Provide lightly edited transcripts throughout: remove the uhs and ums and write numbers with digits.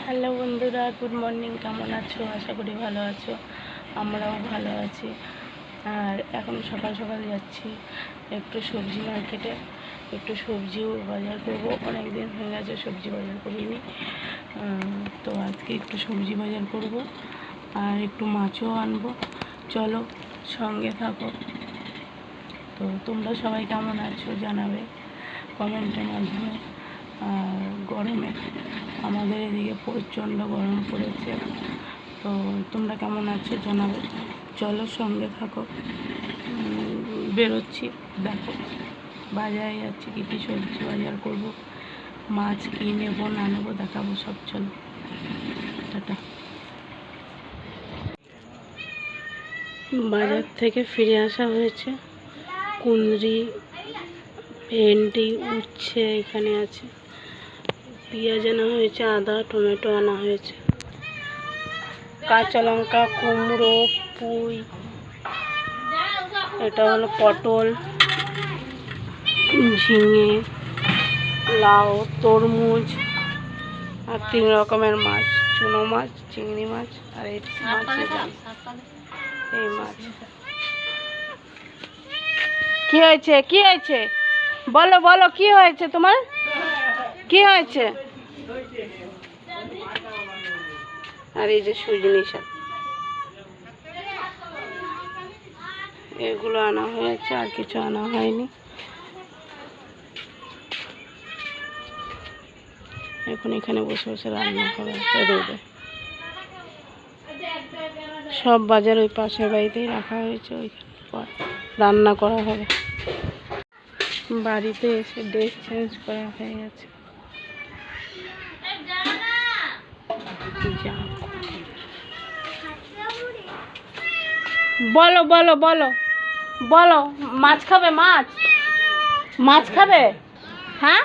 Hello বন্ধুরা, good morning. কেমন আছো? আশা করি ভালো আছো। আমরাও ভালো আছি। আর এখন সকাল সকাল যাচ্ছি একটু সবজি মার্কেটে, একটু সবজিও বাজার করবো। অনেক দিন হয়ে গেছে সবজি বাজার করিনি, তো আজকে একটু সবজি বাজার করব আর একটু মাছও আনবো। চলো, সঙ্গে থাকো। তো তোমরা সবাই কেমন আছো জানাবে কমেন্টের মাধ্যমে। আর গরমে আমাদের এদিকে প্রচণ্ড গরম পড়েছে, তো তোমরা কেমন আছো জানাবে। চলো, সঙ্গে থাকো। বেরোচ্ছি, দেখো বাজারে যাচ্ছি, কী কী সবজি বাজার করব, মাছ কী নেবো না নেবো দেখাবো সব। চলো, টাটা। বাজার থেকে ফিরে আসা হয়েছে। কুঁদরি, ভেন্ডি, উচ্ছে এখানে আছে, পেঁয়াজ আনা হয়েছে, আদা, টমেটো আনা হয়েছে, কাঁচা লঙ্কা, কুমড়ো, পুঁই, এটা হলো পটল, ঝিঙে, লাউ, তরমুজ, আর 3 রকমের মাছ, চুনো মাছ, চিংড়ি মাছ, আর এই মাছের দাম। এই মাছ কি হয়েছে? কি হয়েছে বলো বলো, কি হয়েছে তোমার? কি হয়েছে? আর এই যে সুজনি শাক, এগুলো আনা হয়েছে, আর কিছু আনা হয়নি। এখন এখানে বসে বসে রান্না করা রোদে। সব বাজার ওই পাশের বাড়িতেই রাখা হয়েছে, ওইখানে রান্না করা হবে। বাড়িতে এসে ড্রেস চেঞ্জ করা হয়ে গেছে। বলো বলো বলো বলো, মাছ খাবে? মাছ মাছ খাবে? হ্যাঁ,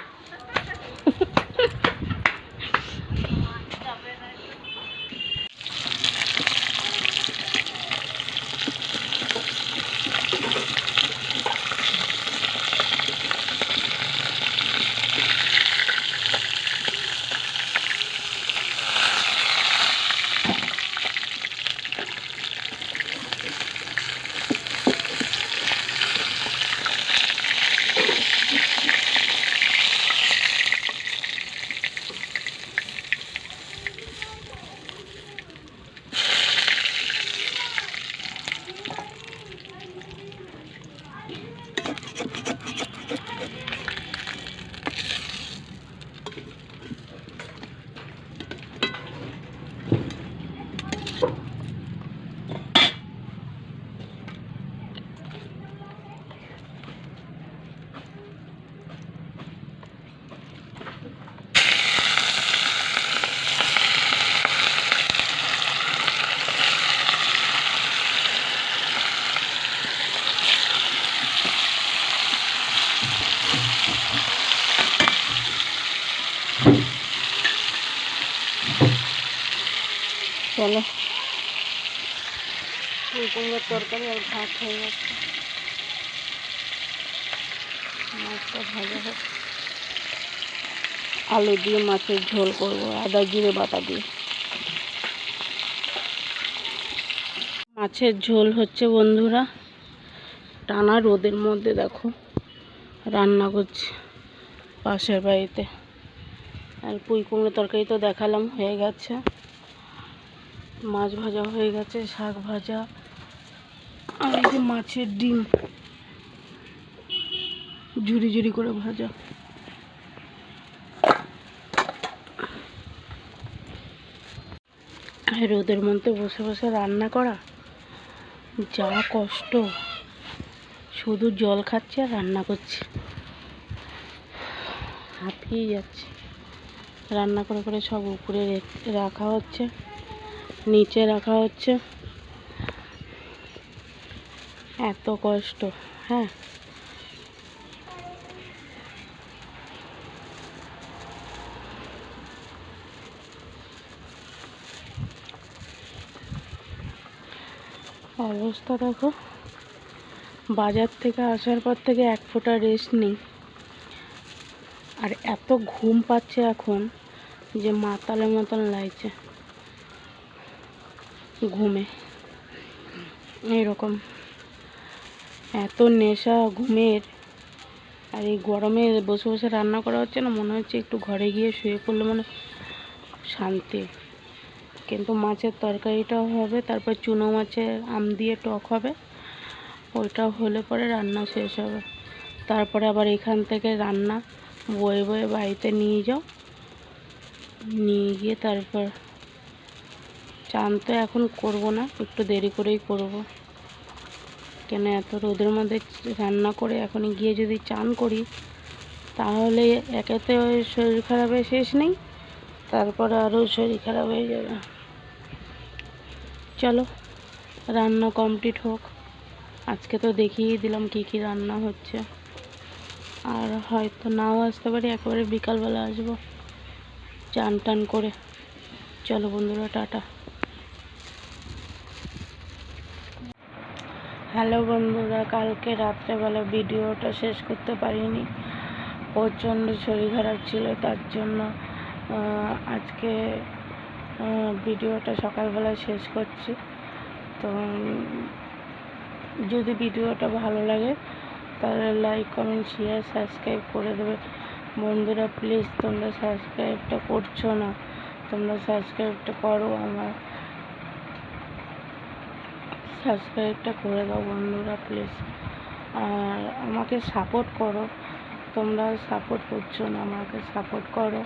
চলো। কুমড়োর তরকারি আর ভাত হয়ে গেছে, মাছটা ভাজা হোক। আলু দিয়ে মাছের ঝোল করব, আদা জিরে বাটা দিয়ে। মাছের ঝোল হচ্ছে বন্ধুরা, টানা রোদের মধ্যে দেখো রান্না করছি পাশের বাড়িতে। আর পুঁই কুমড়ো তরকারি তো দেখালাম, হয়ে গেছে। মাছ ভাজা হয়ে গেছে, শাক ভাজা, আর এই যে মাছের ডিম ঝুরি ঝুরি করে ভাজা। রোদের মধ্যে বসে বসে রান্না করা যা কষ্ট, শুধু জল খাচ্ছি আর রান্না করছি, হাঁপিয়ে যাচ্ছে। রান্না করে করে সব উপরে রাখা হচ্ছে, নিচে রাখা হচ্ছে, এত কষ্ট। হ্যাঁ, অবস্থা দেখো। বাজার থেকে আসার পর থেকে এক ফোঁটা রেস্ট নেই, আর এত ঘুম পাচ্ছে এখন, যে মাতালের মতন লাগছে ঘুমে, এইরকম এত নেশা ঘুমের। আর এই গরমে বসে বসে রান্না করা হচ্ছে না, মনে হচ্ছে একটু ঘরে গিয়ে শুয়ে পড়লে মানে শান্তি। কিন্তু মাছের তরকারিটাও হবে, তারপর চুনো মাছের আম দিয়ে টক হবে, ওইটা হলে পরে রান্না শেষ হবে। তারপরে আবার এখান থেকে রান্না বয়ে বয়ে বাড়িতে নিয়ে যাও, নিয়ে গিয়ে তারপর চান তো এখন করব না, একটু দেরি করেই করব। কেন এত রোদের মধ্যে রান্না করে এখন গিয়ে যদি চান করি তাহলে একেতে শরীর খারাপের শেষ নেই, তারপরে আরও শরীর খারাপ হয়ে যাবে। চলো রান্না কমপ্লিট হোক। আজকে তো দেখিয়ে দিলাম কি কি রান্না হচ্ছে, আর হয়তো নাও আসতে পারি, একেবারে বিকালবেলা আসবো চান টান করে। চলো বন্ধুরা, টাটা। হ্যালো বন্ধুরা, কালকে রাত্রেবেলা ভিডিওটা শেষ করতে পারিনি, প্রচণ্ড শরীর খারাপ ছিল, তার জন্য আজকে ভিডিওটা সকালবেলা শেষ করছি। তো যদি ভিডিওটা ভালো লাগে তাহলে লাইক কমেন্ট শেয়ার সাবস্ক্রাইব করে দেবে বন্ধুরা। প্লিজ তোমরা সাবস্ক্রাইবটা করছো না, তোমরা সাবস্ক্রাইবটা করো, আমার সাবস্ক্রাইবটা করে দাও বন্ধুরা প্লিজ। আর আমাকে সাপোর্ট করো, তোমরা সাপোর্ট করছো না, আমাকে সাপোর্ট করো।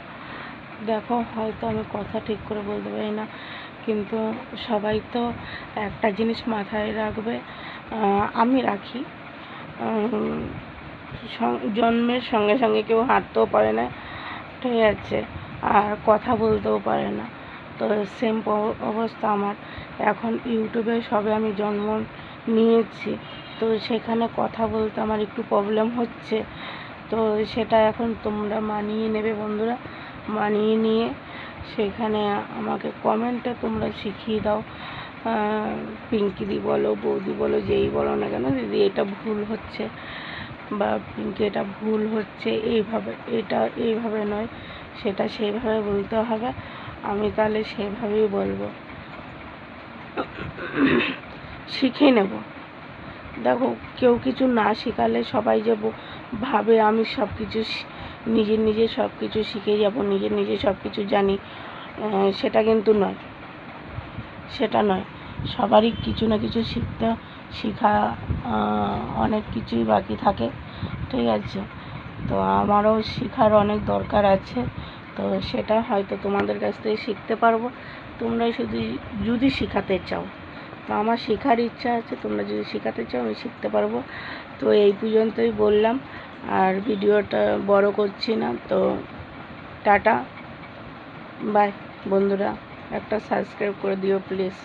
দেখো হয়তো আমি কথা ঠিক করে বলতে পারি না, কিন্তু সবাই তো একটা জিনিস মাথায় রাখবে, আমি রাখি, জন্মের সঙ্গে সঙ্গে কেউ হাঁটতেও পারে না, ঠিক আছে, আর কথা বলতেও পারে না। তো সেম অবস্থা আমার। এখন ইউটিউবে সবে আমি জন্ম নিয়েছি, তো সেখানে কথা বলতে আমার একটু প্রবলেম হচ্ছে। তো সেটা এখন তোমরা মানিয়ে নেবে বন্ধুরা, মানিয়ে নিয়ে সেখানে আমাকে কমেন্টে তোমরা শিখিয়ে দাও, পিঙ্কিদি বলো, বৌদি বলো, যেই বলো না কেন, দিদি এটা ভুল হচ্ছে, বা পিঙ্কি এটা ভুল হচ্ছে, এটা এইভাবে নয়, সেটা সেইভাবে বলতে হবে। আমি তাহলে সেইভাবেই বলবো, শিখে নেব। দেখো কেউ কিছু না শেখালে সবাই যে ভাবে আমি সব কিছু নিজে সব কিছু শিখে যাব, নিজে সব কিছু জানি, সেটা কিন্তু নয়, সেটা নয়। সবারই কিছু না কিছু শেখা অনেক কিছুই বাকি থাকে, ঠিক আছে। তো আমারও শেখার অনেক দরকার আছে, তো সেটা হয়তো তোমাদের কাছ থেকে শিখতে পারবো, তোমরা যদি শেখাতে চাও। তো আমার শেখার ইচ্ছা আছে, তোমরা যদি শেখাতে চাও আমি শিখতে পারবো। তো এই পর্যন্তই বললাম, আর ভিডিওটা বড় করছি না। তো টাটা বাই বন্ধুরা, একটা সাবস্ক্রাইব করে দিও প্লিজ।